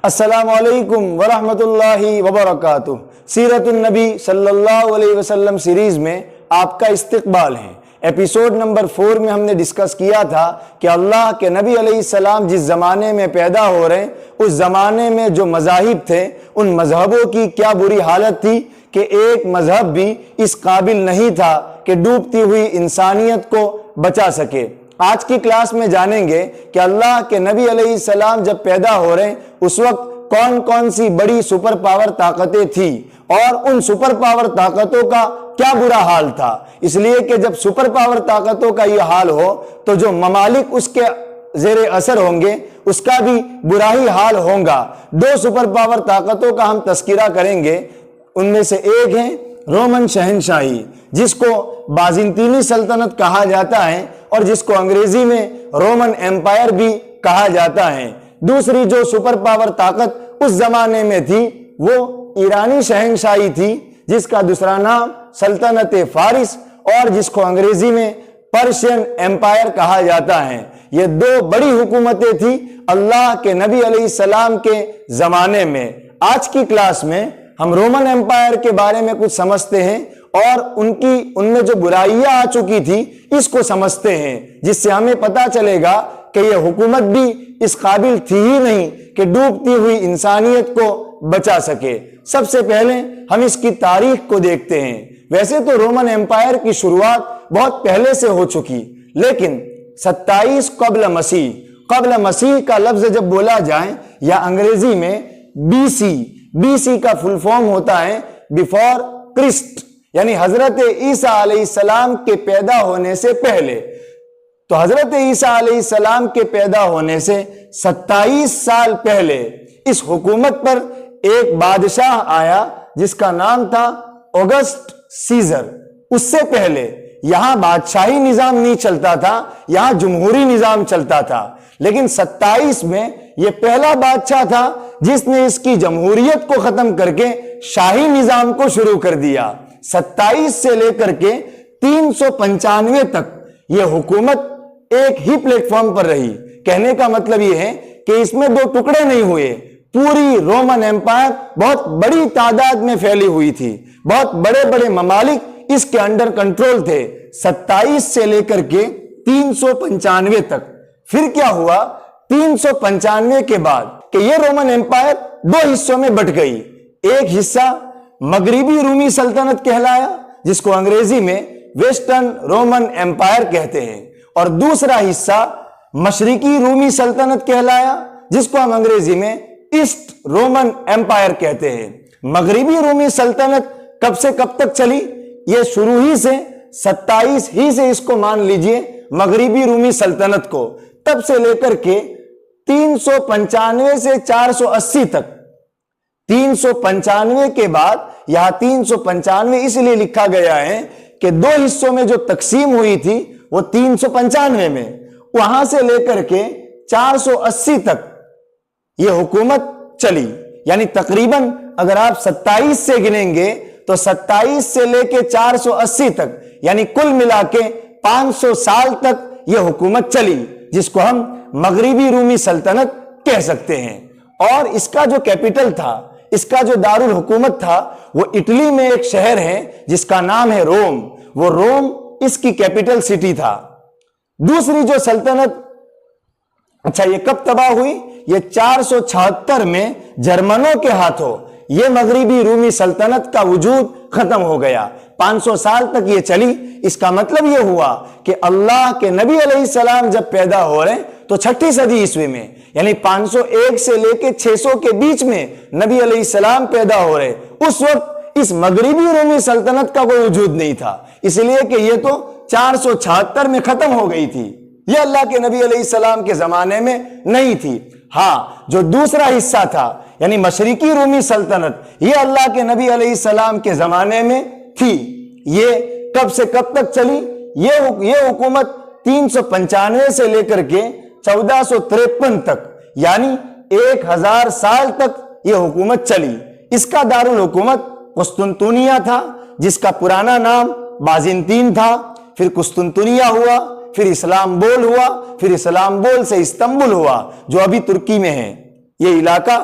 السلام علیکم ورحمۃ اللہ وبرکاتہ۔ سیرت النبی صلی اللہ علیہ وسلم سیریز میں آپ کا استقبال ہے۔ ایپیسوڈ نمبر 4 میں ہم نے ڈسکس کیا تھا کہ اللہ کے نبی علیہ السلام جس زمانے میں پیدا ہو رہے ہیں اس زمانے میں جو مذاہب تھے ان مذہبوں کی کیا بری حالت تھی کہ ایک مذہب بھی اس قابل نہیں تھا کہ ڈوبتی ہوئی انسانیت کو بچا سکے۔ آج کی کلاس میں جانیں گے کہ اللہ کے نبی علیہ السلام جب پیدا ہو رہے ہیں اس وقت کون کون سی بڑی سپر پاور طاقتیں تھیں اور ان سپر پاور طاقتوں کا کیا برا حال تھا۔ اس لیے کہ جب سپر پاور طاقتوں کا یہ حال ہو تو جو ممالک اس کے زیر اثر ہوں گے اس کا بھی برا ہی حال ہوگا۔ 2 سپر پاور طاقتوں کا ہم تذکرہ کریں گے، ان میں سے ایک ہے رومن شہنشاہی جس کو بازنطینی سلطنت کہا جاتا ہے اور جس کو انگریزی میں رومن ایمپائر بھی کہا جاتا ہے۔ دوسری جو سپر پاور طاقت اس زمانے میں تھی وہ ایرانی شہنشاہی تھی جس کا دوسرا نام سلطنت فارس اور جس کو انگریزی میں پرشین ایمپائر کہا جاتا ہے۔ یہ 2 بڑی حکومتیں تھیں اللہ کے نبی علیہ السلام کے زمانے میں۔ آج کی کلاس میں ہم رومن ایمپائر کے بارے میں کچھ سمجھتے ہیں اور ان میں جو برائیاں آ چکی تھی اس کو سمجھتے ہیں، جس سے ہمیں پتا چلے گا کہ یہ حکومت بھی اس قابل تھی ہی نہیں کہ ڈوبتی ہوئی انسانیت کو بچا سکے۔ سب سے پہلے ہم اس کی تاریخ کو دیکھتے ہیں۔ ویسے تو رومن ایمپائر کی شروعات بہت پہلے سے ہو چکی، لیکن 27 قبل مسیح کا لفظ جب بولا جائے یا انگریزی میں بی سی کا فل فارم ہوتا ہے بیفور کرسٹ، یعنی حضرت عیسیٰ علیہ السلام کے پیدا ہونے سے پہلے۔ تو حضرت عیسیٰ علیہ السلام کے پیدا ہونے سے 27 سال پہلے اس حکومت پر ایک بادشاہ آیا جس کا نام تھا اوگسٹ سیزر۔ اس سے پہلے یہاں بادشاہی نظام نہیں چلتا تھا، یہاں جمہوری نظام چلتا تھا، لیکن 27 میں یہ پہلا بادشاہ تھا جس نے اس کی جمہوریت کو ختم کر کے شاہی نظام کو شروع کر دیا۔ 27 سے لے کر کے 395 تک یہ حکومت ایک ہی پلیٹ فارم پر رہی۔ کہنے کا مطلب یہ ہے کہ اس میں 2 ٹکڑے نہیں ہوئے۔ پوری رومن ایمپائر بہت بڑی تعداد میں پھیلی ہوئی تھی، بہت بڑے بڑے ممالک اس کے انڈر کنٹرول تھے 27 سے لے کر کے 395 تک۔ پھر کیا ہوا 395 کے بعد کہ یہ رومن ایمپائر 2 حصوں میں بٹ گئی۔ ایک حصہ مغربی رومی سلطنت کہلایا جس کو انگریزی میں ویسٹرن رومن ایمپائر کہتے ہیں، اور دوسرا حصہ مشرقی رومی سلطنت کہلایا جس کو ہم انگریزی میں ایسٹ رومن ایمپائر کہتے ہیں۔ مغربی رومی سلطنت کب سے کب تک چلی؟ یہ شروع ہی سے 27 ہی سے اس کو مان لیجئے مغربی رومی سلطنت کو، تب سے لے کر کے 395 سے 480 تک۔ 395 کے بعد یہاں 395 اس لیے لکھا گیا ہے کہ 2 حصوں میں جو تقسیم ہوئی تھی وہ 395 میں، وہاں سے لے کر کے 480 تک یہ حکومت چلی۔ یعنی تقریباً اگر آپ 27 سے گنیں گے تو 27 سے لے کے 480 تک، یعنی کل ملا کے 500 سال تک یہ حکومت چلی، جس کو ہم مغربی رومی سلطنت کہہ سکتے ہیں۔ اور اس کا جو کیپٹل تھا، اس کا جو دارالحکومت تھا، وہ اٹلی میں ایک شہر ہے جس کا نام ہے روم۔ وہ روم اس کی کیپٹل سٹی تھا۔ دوسری جو سلطنت، اچھا یہ کب تباہ ہوئی؟ یہ 476 میں جرمنوں کے ہاتھوں یہ مغربی رومی سلطنت کا وجود ختم ہو گیا۔ 500 سال تک یہ چلی۔ اس کا مطلب یہ ہوا کہ اللہ کے نبی علیہ السلام جب پیدا ہو رہے تو 6 صدی عیسوی میں، یعنی 501 سے لے کے 600 کے بیچ میں نبی علیہ السلام پیدا ہو رہے، اس وقت اس مغربی رومی سلطنت کا کوئی وجود نہیں تھا، اس لیے کہ یہ تو 476 میں ختم ہو گئی تھی، یہ اللہ کے نبی علیہ السلام کے زمانے میں نہیں تھی۔ ہاں جو دوسرا حصہ تھا یعنی مشرقی رومی سلطنت، یہ اللہ کے نبی علیہ السلام کے زمانے میں تھی۔ یہ کب سے کب تک چلی؟ یہ حکومت 395 سے لے کر کے 1453 تک، یعنی 1000 سال تک یہ حکومت چلی۔ اس کا دارالحکومت قسطنطنیہ تھا جس کا پرانا نام بازنطین تھا، پھر قسطنطنیہ ہوا، پھر اسلامبول ہوا، پھر اسلامبول سے استنبول ہوا جو ابھی ترکی میں ہے۔ یہ علاقہ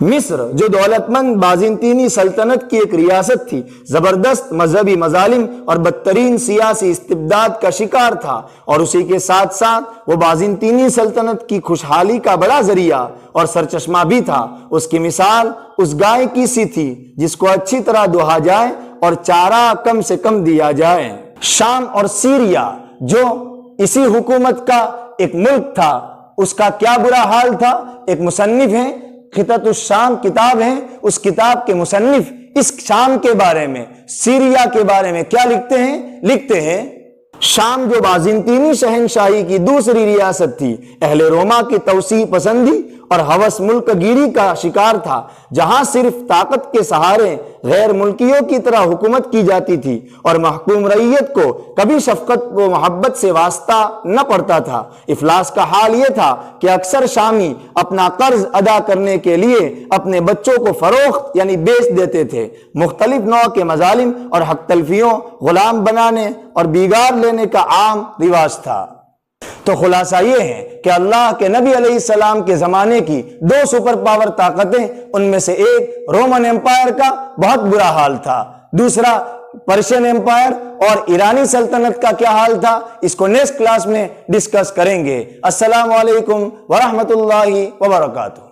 مصر جو دولتمند بازنطینی سلطنت کی ایک ریاست تھی، زبردست مذہبی مظالم اور بدترین سیاسی استبداد کا شکار تھا، اور اسی کے ساتھ ساتھ وہ بازنطینی سلطنت کی خوشحالی کا بڑا ذریعہ اور سرچشمہ بھی تھا۔ اس کی مثال اس گائے کی سی تھی جس کو اچھی طرح دہا جائے اور چارہ کم سے کم دیا جائے۔ شام اور سیریا جو اسی حکومت کا ایک ملک تھا، اس کا کیا برا حال تھا۔ ایک مصنف ہیں، خطۃ الشام کتاب ہے، اس کتاب کے مصنف اس شام کے بارے میں، سیریا کے بارے میں کیا لکھتے ہیں شام جو بازنطینی شہنشاہی کی دوسری ریاست تھی، اہل روما کی توسیع پسندی اور ہوس ملک گیری کا شکار تھا، جہاں صرف طاقت کے سہارے غیر ملکیوں کی طرح حکومت کی جاتی تھی اور محکوم رعیت کو کبھی شفقت و محبت سے واسطہ نہ پڑتا تھا۔ افلاس کا حال یہ تھا کہ اکثر شامی اپنا قرض ادا کرنے کے لیے اپنے بچوں کو فروخت یعنی بیچ دیتے تھے۔ مختلف نوع کے مظالم اور حق تلفیوں، غلام بنانے اور بیگار لینے کا عام رواج تھا۔ تو خلاصہ یہ ہے کہ اللہ کے نبی علیہ السلام کے زمانے کی دو سپر پاور طاقتیں، ان میں سے ایک رومن امپائر کا بہت برا حال تھا، دوسرا پرشین امپائر اور ایرانی سلطنت کا کیا حال تھا، اس کو نیکسٹ کلاس میں ڈسکس کریں گے۔ السلام علیکم ورحمۃ اللہ وبرکاتہ۔